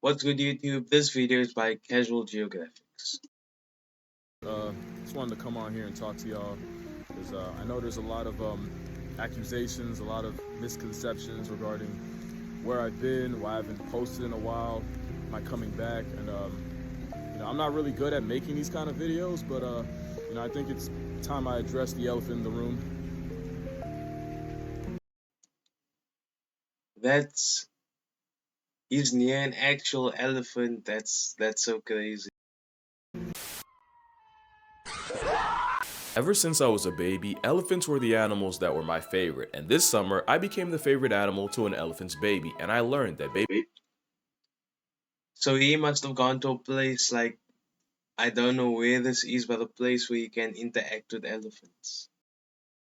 What's good, YouTube? This video is by Casual Geographics. Just wanted to come on here and talk to y'all because I know there's a lot of accusations, a lot of misconceptions regarding where I've been, why I haven't posted in a while, am I coming back, and I'm not really good at making these kind of videos, but I think it's time I address the elephant in the room. He's near an actual elephant. That's so crazy. Ever since I was a baby, elephants were the animals that were my favorite, and this summer I became the favorite animal to an elephant's baby, and I learned that So he must have gone to a place like, I don't know where this is, but a place where you can interact with elephants.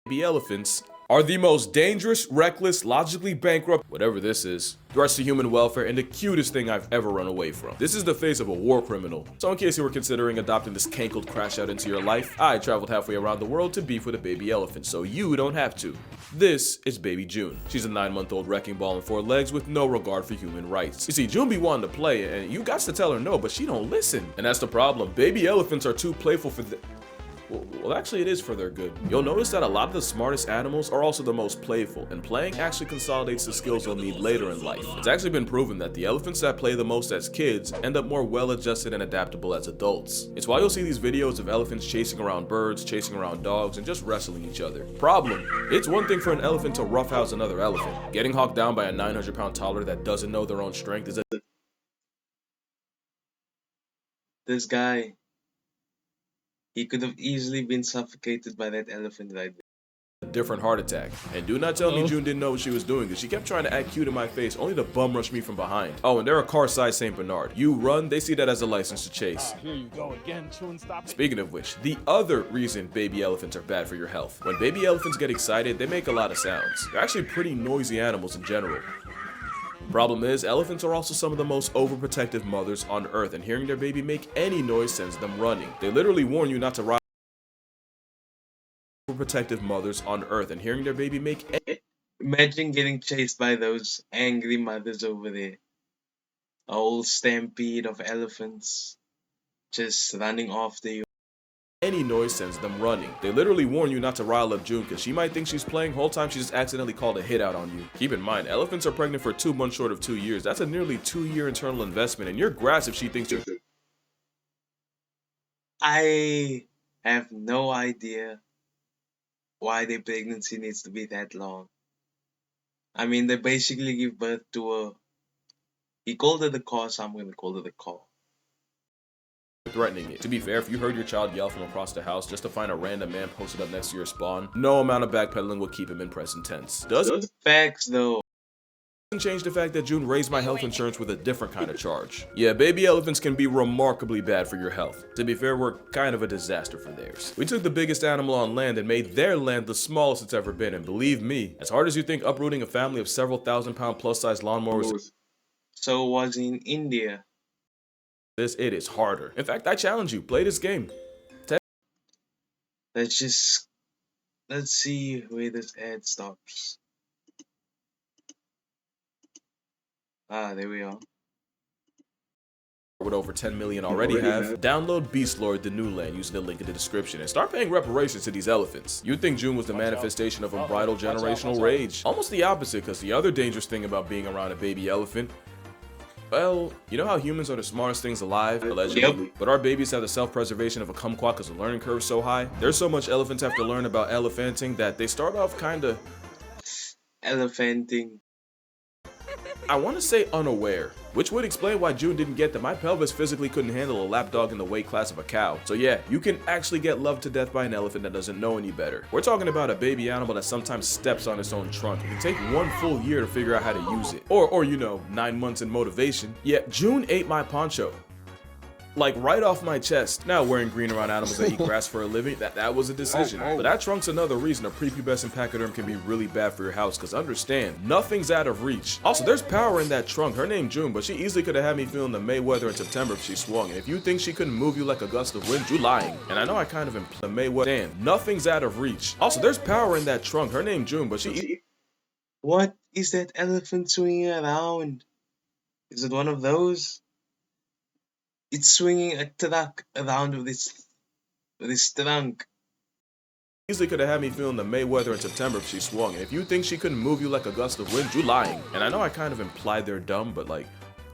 baby elephants are the most dangerous, reckless, logically bankrupt, whatever this is, threats to human welfare and the cutest thing I've ever run away from. This is the face of a war criminal. So in case you were considering adopting this cankled crash out into your life, I traveled halfway around the world to beef with a baby elephant, so you don't have to. This is baby June. She's a 9-month-old wrecking ball on 4 legs with no regard for human rights. You see, June be wanting to play, and you got to tell her no, but she don't listen. And that's the problem. Baby elephants are too playful for Well, actually it is for their good. You'll notice that a lot of the smartest animals are also the most playful, and playing actually consolidates the skills you'll need later in life. It's actually been proven that the elephants that play the most as kids end up more well-adjusted and adaptable as adults. It's why you'll see these videos of elephants chasing around birds, chasing around dogs, and just wrestling each other. Problem: it's one thing for an elephant to roughhouse another elephant. Getting hawked down by a 900-pound toddler that doesn't know their own strength is This guy, he could have easily been suffocated by that elephant right there. different heart attack. And do not tell me June didn't know what she was doing, because she kept trying to act cute in my face only to bum rush me from behind. Oh, and they're a car-sized St. Bernard. You run, they see that as a license to chase. Here you go again, chewing, stop it. Speaking of which, the other reason baby elephants are bad for your health. When baby elephants get excited, they make a lot of sounds. They're actually pretty noisy animals in general. Problem is, elephants are also some of the most overprotective mothers on earth, and hearing their baby make any noise sends them running. They literally warn you not to ride protective mothers on earth, and hearing their baby make Imagine getting chased by those angry mothers over there. A whole stampede of elephants just running after you. any noise sends them running. They literally warn you not to rile up June, because she might think she's playing, whole time she just accidentally called a hit out on you. Keep in mind, elephants are pregnant for 2 months short of 2 years. That's a nearly 2-year internal investment, and you're grass if she thinks you're... I have no idea why their pregnancy needs to be that long. I mean, they basically give birth to he called it a car, so I'm going to call it a car. threatening it. To be fair, if you heard your child yell from across the house just to find a random man posted up next to your spawn, no amount of backpedaling will keep him in present tense. Doesn't Facts though. change the fact that June raised my health insurance with a different kind of charge. Yeah, baby elephants can be remarkably bad for your health. To be fair, we're kind of a disaster for theirs. We took the biggest animal on land and made their land the smallest it's ever been, and believe me, as hard as you think uprooting a family of several thousand-pound plus-size lawnmowers So was in India. it is harder. In fact, I challenge you, play this game. Let's see where this ad stops. Ah, there we are. With over 10 million already have, download Beast Lord the New Land using the link in the description and start paying reparations to these elephants. You'd think June was the manifestation of unbridled generational rage. Almost the opposite, because the other dangerous thing about being around a baby elephant, well, you know how humans are the smartest things alive, allegedly? But our babies have the self-preservation of a kumquat because the learning curve is so high. There's so much elephants have to learn about elephanting that they start off kinda... Elephanting. I want to say unaware, which would explain why June didn't get that my pelvis physically couldn't handle a lapdog in the weight class of a cow. So yeah, you can actually get loved to death by an elephant that doesn't know any better. We're talking about a baby animal that sometimes steps on its own trunk. It can take 1 full year to figure out how to use it. Or 9 months in motivation. Yet June ate my poncho. Like right off my chest. Now wearing green around animals that eat grass for a living, that was a decision. But that trunk's another reason a prepubescent pachyderm can be really bad for your house, because understand, nothing's out of reach. Also, there's power in that trunk. Her name June, but she easily could have had me feeling the Mayweather in September if she swung. And if you think she couldn't move you like a gust of wind, you're lying. And I know I kind of imply Mayweather. Nothing's out of reach. Also, there's power in that trunk. Her name June, but she... What is that elephant swinging around? Is it one of those? It's swinging a truck around with its trunk. Easily could have had me feeling the Mayweather in September if she swung. And if you think she couldn't move you like a gust of wind, you lying. And I know I kind of implied they're dumb, but like,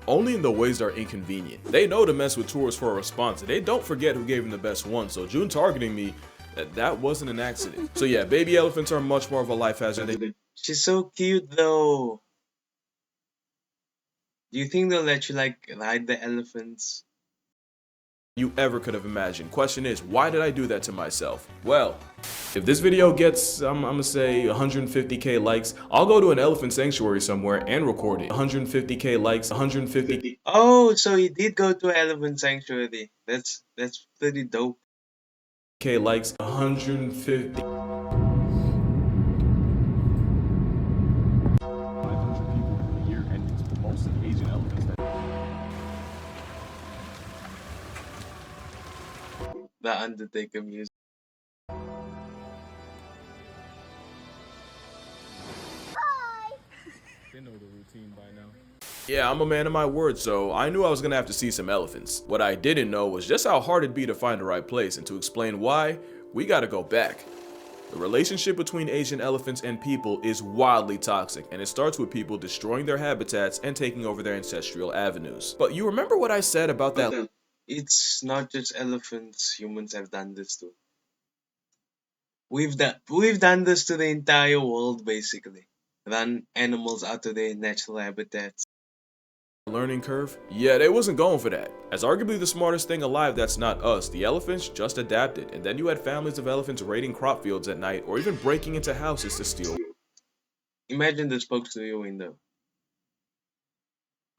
only in the ways that are inconvenient. They know to mess with tourists for a response, and they don't forget who gave them the best one. So June targeting me, that wasn't an accident. So yeah, baby elephants are much more of a life hazard. She's so cute though. Do you think they'll let you like ride the elephants? You ever could have imagined. Question is, why did I do that to myself? Well, if this video gets, I'm gonna say 150k likes, I'll go to an elephant sanctuary somewhere and record it. 150k likes, 150k Oh, so he did go to elephant sanctuary. That's pretty dope. likes, 150. 500 people a year, and it's mostly Asian elephants. The Undertaker music. They know the routine by now. Yeah, I'm a man of my word, so I knew I was gonna have to see some elephants. What I didn't know was just how hard it'd be to find the right place, and to explain why, we gotta go back. The relationship between Asian elephants and people is wildly toxic, and it starts with people destroying their habitats and taking over their ancestral avenues. But you remember what I said about that? It's not just elephants. Humans have done this too. We've done this to the entire world basically. Run animals out of their natural habitats. Learning curve? Yeah, they wasn't going for that. As arguably the smartest thing alive that's not us, the elephants just adapted, and then you had families of elephants raiding crop fields at night or even breaking into houses to steal. Imagine this pokes through your window.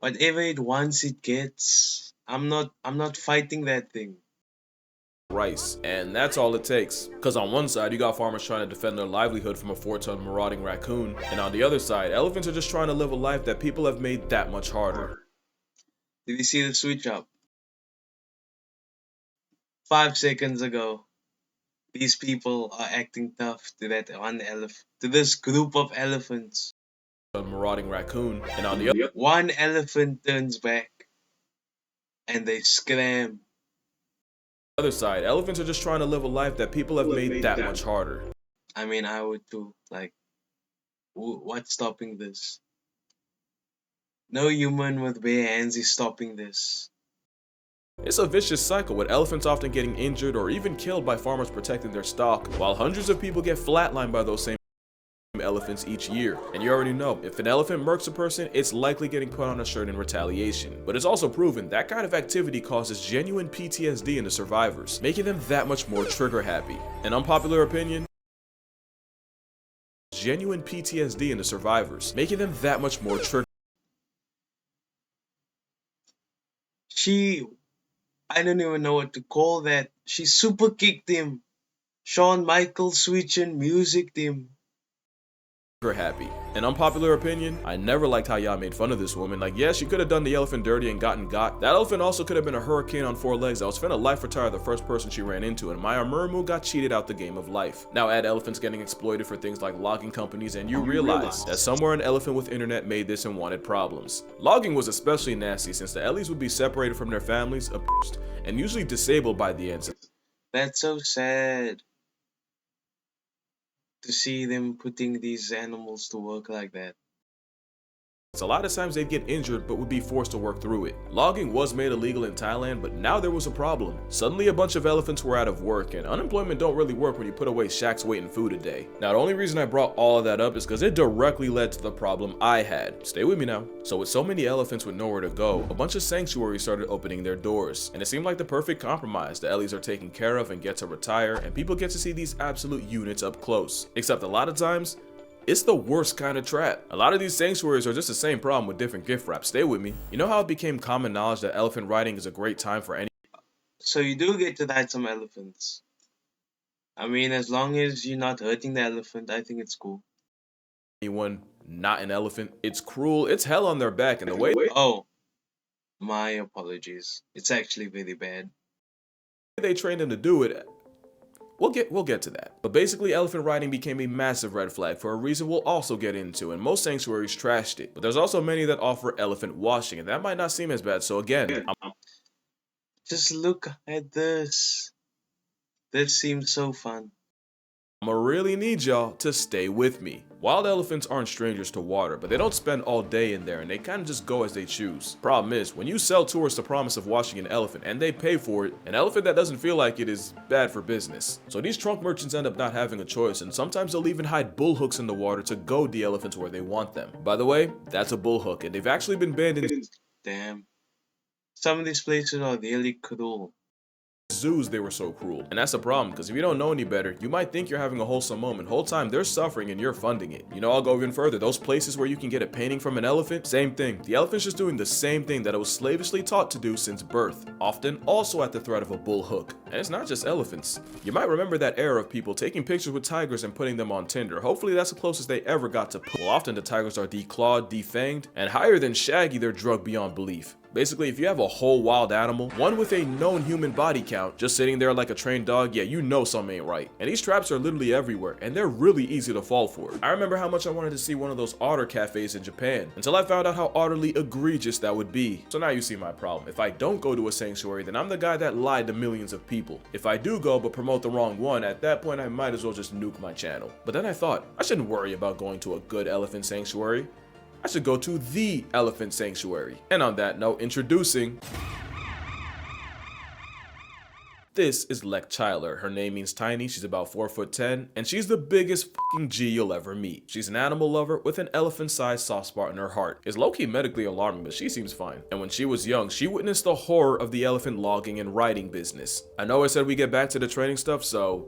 Whatever it wants, it gets. I'm not fighting that thing. Rice, and that's all it takes. Cause on one side you got farmers trying to defend their livelihood from a 4-ton marauding raccoon, and on the other side, elephants are just trying to live a life that people have made that much harder. Did you see the switch up? 5 seconds ago, these people are acting tough to that one to this group of elephants. A marauding raccoon, and on the One elephant turns back, and they scram. other side, elephants are just trying to live a life that people have made that much harder. I mean, I would too. Like, what's stopping this? No human with bare hands is stopping this. It's a vicious cycle, with elephants often getting injured or even killed by farmers protecting their stock, while hundreds of people get flatlined by those same elephants each year. And you already know, if an elephant murks a person, it's likely getting put on a shirt in retaliation. But it's also proven that kind of activity causes genuine PTSD in the survivors, making them that much more trigger happy. An unpopular opinion? Genuine PTSD in the survivors, making them that much more trigger. I don't even know what to call that. She super kicked him. Shawn Michaels switching music him. Happy. An unpopular opinion? I never liked how y'all made fun of this woman. Like, yeah, she could have done the elephant dirty and gotten got. That elephant also could have been a hurricane on 4 legs that was finna life retire the first person she ran into, and Maya Murmu got cheated out the game of life. Now add elephants getting exploited for things like logging companies, and you realize that somewhere an elephant with internet made this and wanted problems. Logging was especially nasty since the Ellies would be separated from their families, abused, and usually disabled by the end. That's so sad to see them putting these animals to work like that. A lot of times they'd get injured but would be forced to work through it. Logging was made illegal in Thailand, but now there was a problem. Suddenly a bunch of elephants were out of work, and unemployment don't really work when you put away shacks weight and food a day. Now the only reason I brought all of that up is because it directly led to the problem I had. Stay with me now. So with so many elephants with nowhere to go, a bunch of sanctuaries started opening their doors, and it seemed like the perfect compromise. The Ellies are taken care of and get to retire, and people get to see these absolute units up close. Except a lot of times, it's the worst kind of trap. A lot of these sanctuaries are just the same problem with different gift wraps. Stay with me. You know how it became common knowledge that elephant riding is a great time for any. So you do get to ride some elephants. I mean, as long as you're not hurting the elephant, I think it's cool. Anyone not an elephant? It's cruel. It's hell on their back, and the way Oh, my apologies. It's actually really bad. they train them to do it. We'll get to that. But basically, elephant riding became a massive red flag for a reason we'll also get into, and most sanctuaries trashed it. But there's also many that offer elephant washing, and that might not seem as bad. So again, Just look at this. This seems so fun. I'ma really need y'all to stay with me. Wild elephants aren't strangers to water, but they don't spend all day in there and they kind of just go as they choose. Problem is, when you sell tourists the promise of watching an elephant and they pay for it, an elephant that doesn't feel like it is bad for business. So these trunk merchants end up not having a choice, and sometimes they'll even hide bull hooks in the water to goad the elephants where they want them. By the way, that's a bull hook, and they've actually been banned in Damn. Some of these places are really cruel. zoos. They were so cruel. And that's a problem, because if you don't know any better, you might think you're having a wholesome moment. Whole time they're suffering and you're funding it. You know, I'll go even further. Those places where you can get a painting from an elephant, same thing. The elephant's just doing the same thing that it was slavishly taught to do since birth, often also at the threat of a bull hook. And it's not just elephants. You might remember that era of people taking pictures with tigers and putting them on Tinder. Hopefully that's the closest they ever got to well, often the tigers are declawed, defanged, and higher than Shaggy, they're drugged beyond belief. Basically, if you have a whole wild animal, one with a known human body count, just sitting there like a trained dog, yeah, you know something ain't right. And these traps are literally everywhere, and they're really easy to fall for. I remember how much I wanted to see one of those otter cafes in Japan, until I found out how utterly egregious that would be. So now you see my problem. If I don't go to a sanctuary, then I'm the guy that lied to millions of people. If I do go but promote the wrong one, at that point I might as well just nuke my channel. But then I thought, I shouldn't worry about going to a good elephant sanctuary. I should go to the elephant sanctuary. And on that note, introducing... This is Lek Chyler. Her name means tiny, she's about 4'10", and she's the biggest fucking G you'll ever meet. She's an animal lover with an elephant-sized soft spot in her heart. It's low-key medically alarming, but she seems fine. And when she was young, she witnessed the horror of the elephant logging and riding business. I know I said we get back to the training stuff, so...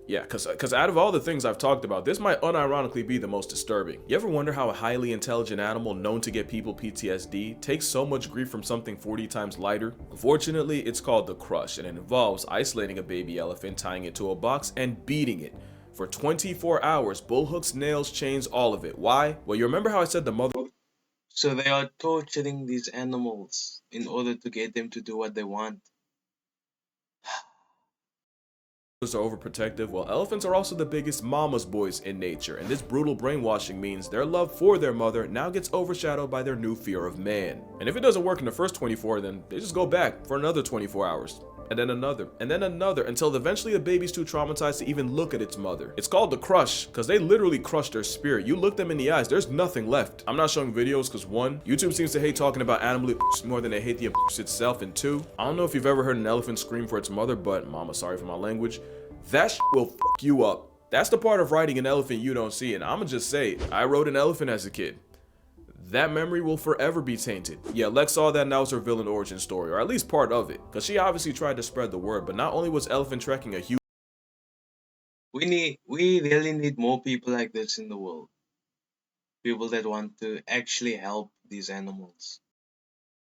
yeah, cause out of all the things I've talked about, this might unironically be the most disturbing. You ever wonder how a highly intelligent animal known to get people PTSD takes so much grief from something 40 times lighter? Unfortunately, it's called the crush, and it involves isolating a baby elephant, tying it to a box, and beating it. For 24 hours, bull hooks, nails, chains, all of it. Why? Well, you remember how I said the mother... So they are torturing these animals in order to get them to do what they want. are overprotective, while elephants are also the biggest mama's boys in nature, and this brutal brainwashing means their love for their mother now gets overshadowed by their new fear of man. And if it doesn't work in the first 24, then they just go back for another 24 hours. And then another, until eventually the baby's too traumatized to even look at its mother. It's called the crush, because they literally crush their spirit. You look them in the eyes, there's nothing left. I'm not showing videos because one, YouTube seems to hate talking about animal abuse more than they hate the abuse itself, and two, I don't know if you've ever heard an elephant scream for its mother, but mama, sorry for my language, that shit will fuck you up. That's the part of riding an elephant you don't see, and I'ma just say, I rode an elephant as a kid. That memory will forever be tainted. Yeah, Lex saw that and that was her villain origin story, or at least part of it, because she obviously tried to spread the word, but not only was elephant trekking a huge... We really need more people like this in the world. People that want to actually help these animals.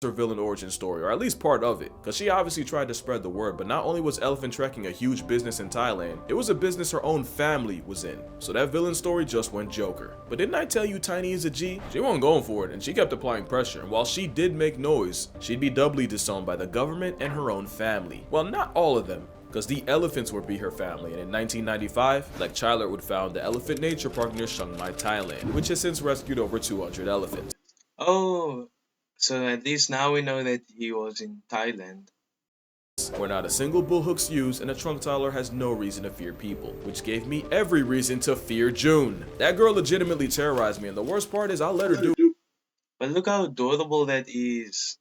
her villain origin story, or at least part of it, because she obviously tried to spread the word, but not only was elephant trekking a huge business in Thailand, it was a business her own family was in, so that villain story just went Joker. But didn't I tell you Tiny is a G? She wasn't going for it, and she kept applying pressure, and while she did make noise, she'd be doubly disowned by the government and her own family. Well, not all of them, because the elephants would be her family, and in 1995, Lek Chyler would found the Elephant Nature Park near Chiang Mai, Thailand, which has since rescued over 200 elephants. Oh, so at least now we know that he was in Thailand. Where not a single bull hook's used, and a trunk tyler has no reason to fear people, which gave me every reason to fear June. That girl legitimately terrorized me, and the worst part is I'll let her do But look how adorable that is.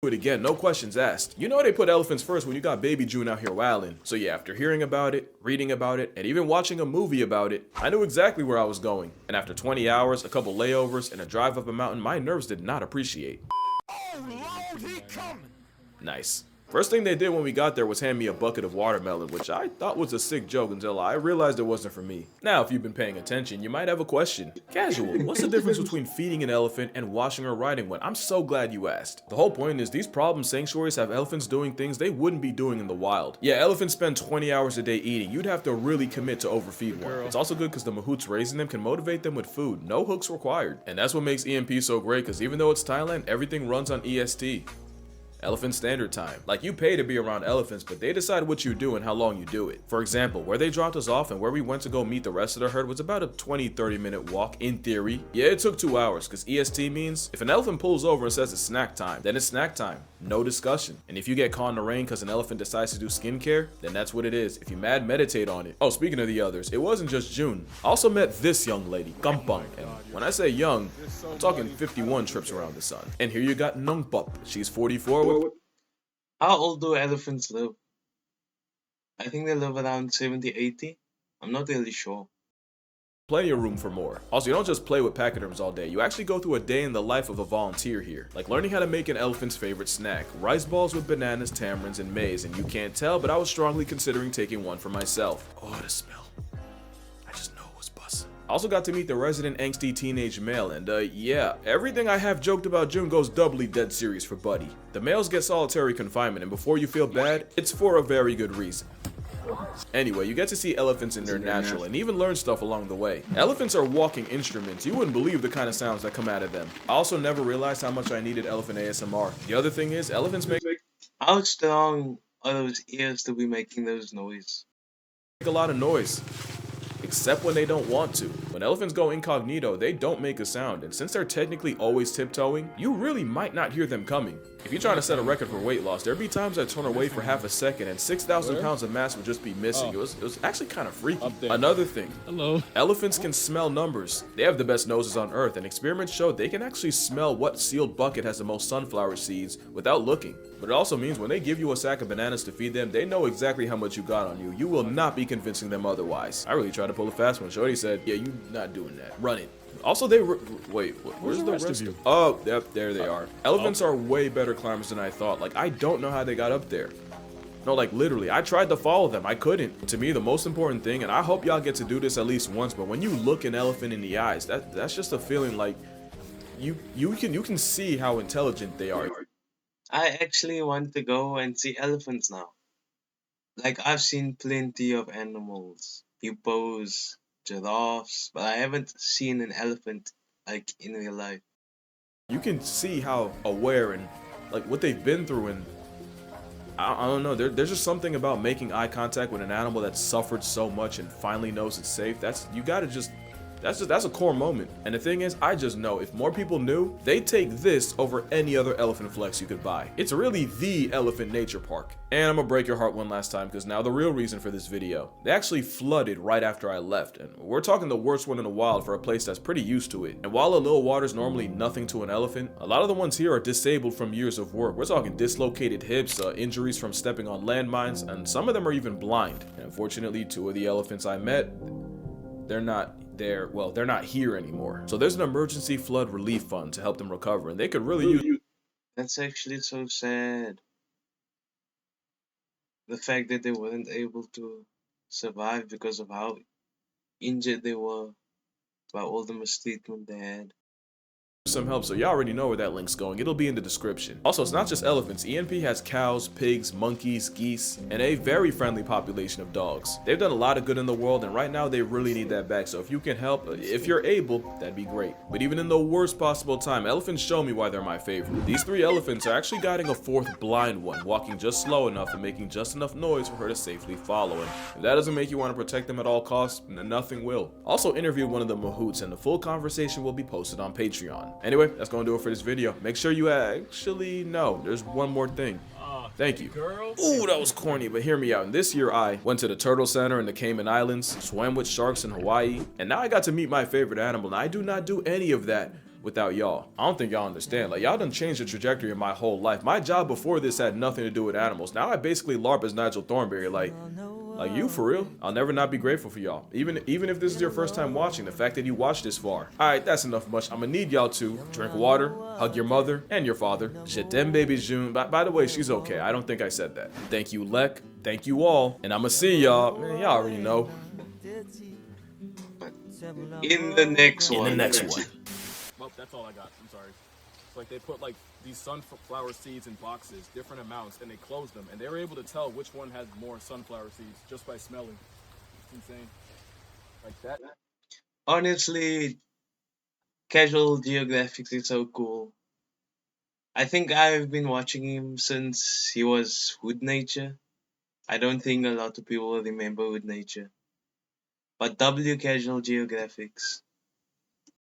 it again, no questions asked. You know they put elephants first when you got baby June out here wildin'. So yeah, after hearing about it, reading about it, and even watching a movie about it, I knew exactly where I was going. And after 20 hours, a couple layovers, and a drive up a mountain my nerves did not appreciate. Oh Lord, he coming! Nice. First thing they did when we got there was hand me a bucket of watermelon, which I thought was a sick joke until I realized it wasn't for me. Now, if you've been paying attention, you might have a question. Casual, what's the difference between feeding an elephant and washing or riding one? I'm so glad you asked. The whole point is these problem sanctuaries have elephants doing things they wouldn't be doing in the wild. Yeah, elephants spend 20 hours a day eating. You'd have to really commit to overfeed one. It's also good because the mahouts raising them can motivate them with food. No hooks required. And that's what makes EMP so great, because even though it's Thailand, everything runs on EST. Elephant standard time. Like, you pay to be around elephants, but they decide what you do and how long you do it. For example, where they dropped us off and where we went to go meet the rest of the herd was about a 20-30 minute walk in theory. Yeah, it took 2 hours, because EST means if an elephant pulls over and says it's snack time, then it's snack time. No discussion. And if you get caught in the rain because an elephant decides to do skincare, then that's what it is. If you mad, meditate on it. Oh, speaking of the others, it wasn't just June. I also met this young lady, Kampang, and when I say young, I'm talking 51 trips around the sun. And here you got Nungpup. She's 44. How old do elephants live? I think they live around 70, 80. I'm not really sure. Plenty of room for more. Also, you don't just play with pachyderms all day, you actually go through a day in the life of a volunteer here. Like learning how to make an elephant's favorite snack, rice balls with bananas, tamarinds, and maize, and you can't tell, but I was strongly considering taking one for myself. Oh, the smell. I just know it was bussin'. Also got to meet the resident angsty teenage male, and yeah, everything I have joked about June goes doubly dead serious for Buddy. The males get solitary confinement, and before you feel bad, it's for a very good reason. Anyway, you get to see elephants in their natural and even learn stuff along the way. Elephants are walking instruments. You wouldn't believe the kind of sounds that come out of them. I also never realized how much I needed elephant ASMR. The other thing is, elephants make How strong are those ears to be making those noises? a lot of noise. Except when they don't want to. When elephants go incognito, they don't make a sound, and since they're technically always tiptoeing, you really might not hear them coming. If you're trying to set a record for weight loss, there'd be times I'd turn away for half a second and 6,000 pounds of mass would just be missing. It was actually kind of freaky. Another thing, elephants can smell numbers. They have the best noses on earth, and experiments show they can actually smell what sealed bucket has the most sunflower seeds without looking. But it also means when they give you a sack of bananas to feed them, they know exactly how much you got on you. You will not be convincing them otherwise. I really tried to pull a fast one. Shorty said, yeah, you not doing that. Run it. Also, wait, where's the rest of you? Oh, yep, there they are. Elephants are way better climbers than I thought. Like, I don't know how they got up there. No, like literally, I tried to follow them. I couldn't. To me, the most important thing, and I hope y'all get to do this at least once, but when you look an elephant in the eyes, that's just a feeling like you can see how intelligent they are. I actually want to go and see elephants now. Like, I've seen plenty of animals, hippos, giraffes, but I haven't seen an elephant, like, in real life. You can see how aware and like what they've been through, and I don't know, there's just something about making eye contact with an animal that's suffered so much and finally knows it's safe. That's a core moment. And the thing is, I just know if more people knew, they'd take this over any other elephant flex you could buy. It's really the elephant nature park. And I'm gonna break your heart one last time, because now the real reason for this video. They actually flooded right after I left, and we're talking the worst one in the wild for a place that's pretty used to it. And while a little water's normally nothing to an elephant, a lot of the ones here are disabled from years of work. We're talking dislocated hips, injuries from stepping on landmines, and some of them are even blind. And unfortunately, 2 of the elephants I met, they're not here anymore. So there's an emergency flood relief fund to help them recover, and they could really use. That's actually so sad. The fact that they weren't able to survive because of how injured they were by all the mistreatment they had. Some help, so you already know where that link's going. It'll be in the description. Also, it's not just elephants. ENP has cows, pigs, monkeys, geese, and a very friendly population of dogs. They've done a lot of good in the world, and right now they really need that back. So if you can help, if you're able, that'd be great. But even in the worst possible time, elephants show me why they're my favorite. These 3 elephants are actually guiding a 4th blind one, walking just slow enough and making just enough noise for her to safely follow. And if that doesn't make you want to protect them at all costs, nothing will. Also interviewed one of the mahouts, and the full conversation will be posted on Patreon. Anyway, that's gonna do it for this video. Make sure you actually know there's one more thing. Thank you. Ooh, that was corny, but hear me out. And this year I went to the Turtle Center in the Cayman Islands, swam with sharks in Hawaii, and now I got to meet my favorite animal. And I do not do any of that without y'all. I don't think y'all understand. Like, y'all done changed the trajectory of my whole life. My job before this had nothing to do with animals. Now I basically LARP as Nigel Thornberry. Like you, for real. I'll never not be grateful for y'all. Even if this is your first time watching, the fact that you watched this far. Alright, that's enough much. I'm gonna need y'all to drink water, hug your mother and your father. Je t'aime, baby June. By the way, she's okay. I don't think I said that. Thank you, Lek. Thank you all. And I'ma see y'all. Man, y'all already know. In the next one. Well, that's all I got. I'm sorry. It's like they put like these sunflower seeds in boxes, different amounts, and they closed them, and they were able to tell which one had more sunflower seeds just by smelling. It's insane. Like that. Honestly, casual geographics is so cool. I think I've been watching him since he was Hood Nature. I don't think a lot of people remember Hood Nature. But W Casual Geographics.